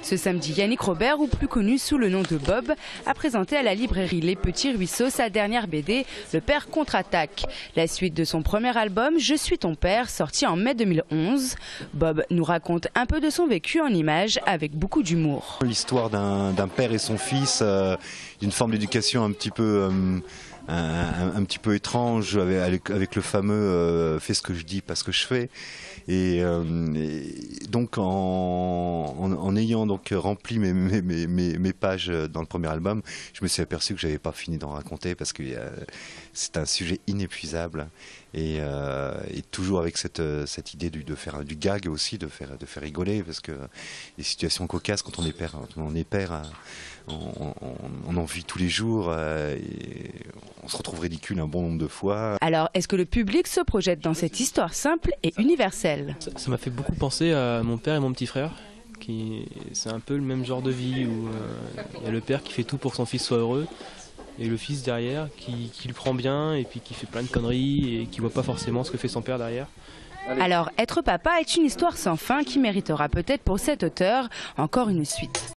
Ce samedi, Yannick Robert, ou plus connu sous le nom de Bob, a présenté à la librairie Les Petits Ruisseaux sa dernière BD, Le Père contre-attaque. La suite de son premier album, Je suis ton père, sorti en mai 2011. Bob nous raconte un peu de son vécu en images avec beaucoup d'humour. L'histoire d'un père et son fils, d'une forme d'éducation un petit peu étrange avec le fameux fais ce que je dis, pas ce que je fais. Et donc en ayant donc rempli mes pages dans le premier album, je me suis aperçu que j'avais pas fini d'en raconter parce que c'est un sujet inépuisable et toujours avec cette idée de faire du gag aussi, de faire rigoler, parce que les situations cocasses quand on est père, on en vit tous les jours et on se retrouve ridicule un bon nombre de fois. Alors, est-ce que le public se projette dans cette histoire simple et universelle? Ça m'a fait beaucoup penser à mon père et mon petit frère. C'est un peu le même genre de vie où il y a le père qui fait tout pour que son fils soit heureux et le fils derrière qui le prend bien et puis qui fait plein de conneries et qui voit pas forcément ce que fait son père derrière. Alors, être papa est une histoire sans fin qui méritera peut-être pour cet auteur encore une suite.